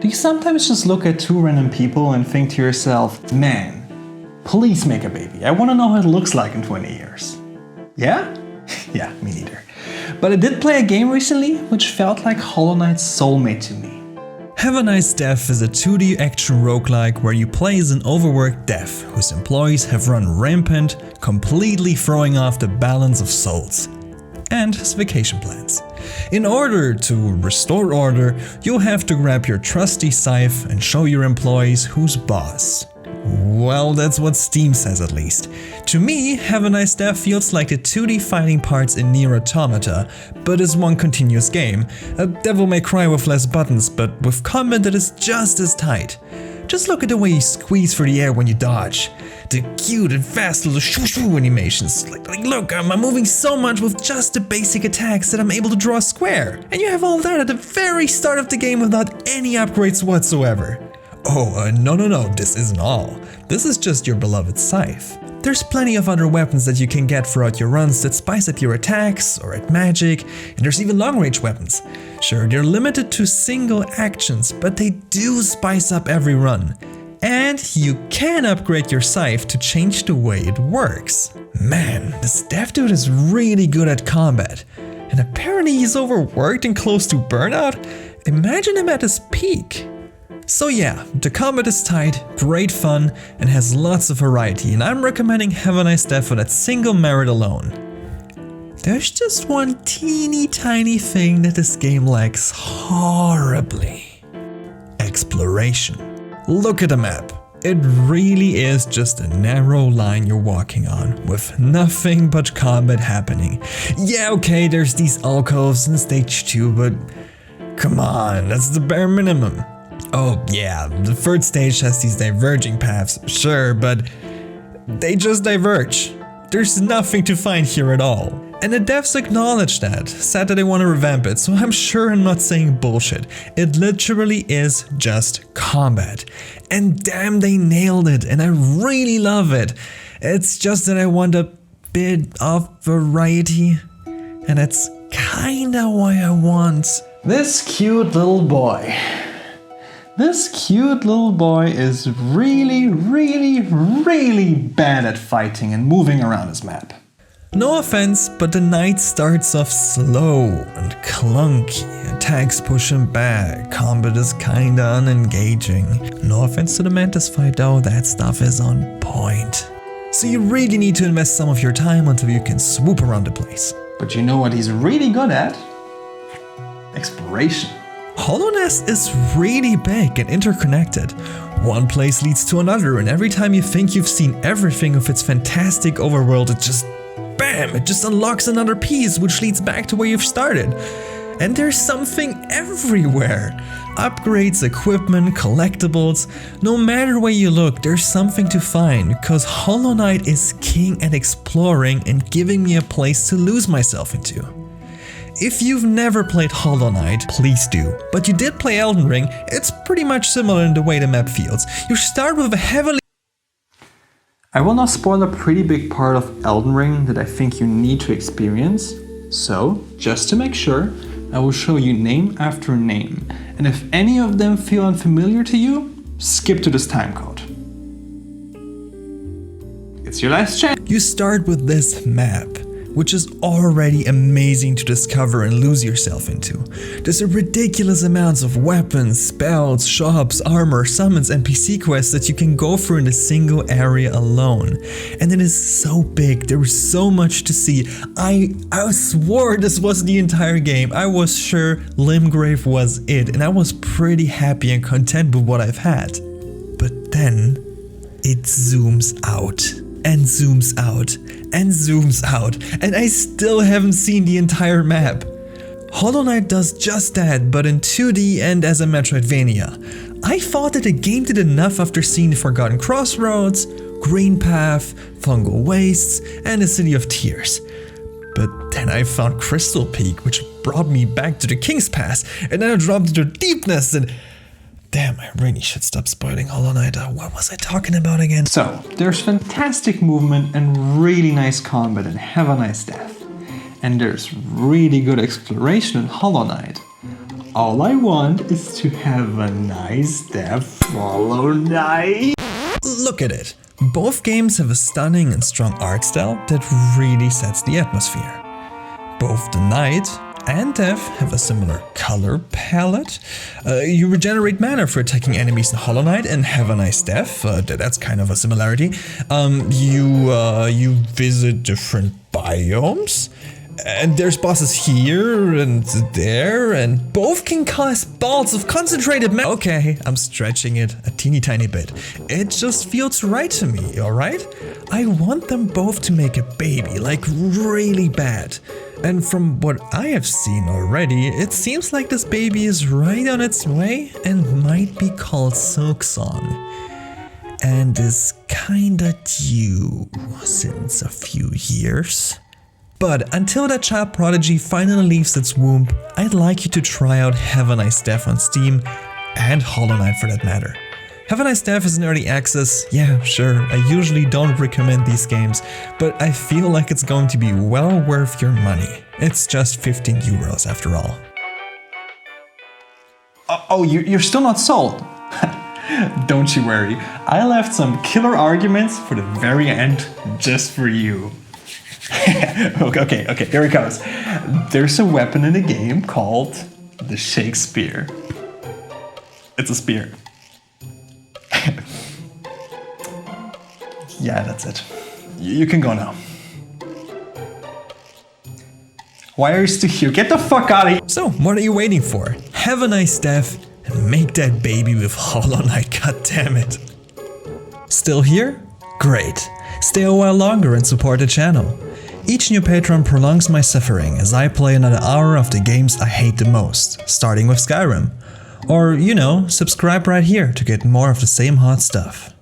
Do you sometimes just look at two random people and think to yourself, man, please make a baby. I want to know how it looks like in 20 years. Yeah? Yeah, me neither. But I did play a game recently which felt like Hollow Knight's Soulmate to me. HaveANiceDeath is a 2D action roguelike where you play as an overworked dev whose employees have run rampant, completely throwing off the balance of souls and his vacation plans. In order to restore order, you'll have to grab your trusty scythe and show your employees who's boss. Well, that's what Steam says at least. To me, HaveANiceDeath feels like the 2D fighting parts in Nier Automata, but is one continuous game. A Devil May Cry with less buttons, but with combat that is just as tight. Just look at the way you squeeze through the air when you dodge. The cute and fast little shoo-shoo animations. Like look, I'm moving so much with just the basic attacks that I'm able to draw a square. And you have all that at the very start of the game without any upgrades whatsoever. Oh, no, this isn't all. This is just your beloved scythe. There's plenty of other weapons that you can get throughout your runs that spice up your attacks or at magic, and there's even long-range weapons. Sure, they're limited to single actions, but they do spice up every run. And you can upgrade your scythe to change the way it works. Man, this dev dude is really good at combat. And apparently he's overworked and close to burnout. Imagine him at his peak. So yeah, the combat is tight, great fun, and has lots of variety, and I'm recommending HaveANiceDeath for that single merit alone. There's just one teeny tiny thing that this game lacks horribly. Exploration. Look at the map. It really is just a narrow line you're walking on, with nothing but combat happening. Yeah, okay, there's these alcoves in stage 2, but come on, that's the bare minimum. Oh yeah, the third stage has these diverging paths, sure, but they just diverge. There's nothing to find here at all. And the devs acknowledge that, said that they want to revamp it, so I'm sure I'm not saying bullshit. It literally is just combat. And damn, they nailed it, and I really love it. It's just that I want a bit of variety, and that's kinda why I want This cute little boy. This cute little boy is really bad at fighting and moving around his map. No offense, but the knight starts off slow and clunky, attacks push him back, combat is kinda unengaging. No offense to the Mantis fight though, that stuff is on point. So you really need to invest some of your time until you can swoop around the place. But you know what he's really good at? Exploration. Hollowness is really big and interconnected. One place leads to another, and every time you think you've seen everything of its fantastic overworld, it just bam! It just unlocks another piece which leads back to where you've started. And there's something everywhere. Upgrades, equipment, collectibles. No matter where you look, there's something to find, because Hollow Knight is king at exploring and giving me a place to lose myself into. If you've never played Hollow Knight, please do. But you did play Elden Ring, it's pretty much similar in the way the map feels. You start with a heavily... I will not spoil a pretty big part of Elden Ring that I think you need to experience. So, just to make sure, I will show you name after name. And if any of them feel unfamiliar to you, skip to this timecode. It's your last chance. You start with this map, which is already amazing to discover and lose yourself into. There's a ridiculous amounts of weapons, spells, shops, armor, summons, NPC quests that you can go through in a single area alone. And it is so big, there is so much to see. I swore this was the entire game. I was sure Limgrave was it, and I was pretty happy and content with what I've had. But then, it zooms out. And zooms out, and zooms out, and I still haven't seen the entire map. Hollow Knight does just that, but in 2D and as a Metroidvania. I thought that the game did enough after seeing the Forgotten Crossroads, Greenpath, Fungal Wastes, and the City of Tears. But then I found Crystal Peak, which brought me back to the King's Pass, and then I dropped into Deepness, and damn, I really should stop spoiling Hollow Knight. What was I talking about again? So, there's fantastic movement and really nice combat in HaveANiceDeath. And there's really good exploration in Hollow Knight. all I want is to have a nice death follow night. Look at it. Both games have a stunning and strong art style that really sets the atmosphere. Both the Knight and Death have a similar color palette. You regenerate mana for attacking enemies in Hollow Knight and HaveANiceDeath. That's kind of a similarity. You visit different biomes. And there's bosses here and there, and both can cast balls of concentrated mana. Okay, I'm stretching it a teeny tiny bit. It just feels right to me, alright? I want them both to make a baby, like really bad. And from what I have seen already, it seems like this baby is right on its way and might be called Silksong. And is kinda due since a few years. But until that child prodigy finally leaves its womb, I'd like you to try out HaveANiceDeath on Steam, and Hollow Knight for that matter. HaveANiceDeath is in early access. Yeah, sure, I usually don't recommend these games, but I feel like it's going to be well worth your money. It's just 15 euros after all. Oh, you're still not sold? Don't you worry, I left some killer arguments for the very end just for you. Okay, here it comes. There's a weapon in the game called the Shakespeare. It's a spear. Yeah, that's it. You can go now. Why are you still here? Get the fuck out of here! So, what are you waiting for? HaveANiceDeath and make that baby with Hollow Knight, goddammit. Still here? Great. Stay a while longer and support the channel. Each new patron prolongs my suffering as I play another hour of the games I hate the most, starting with Skyrim. Or, you know, subscribe right here to get more of the same hot stuff.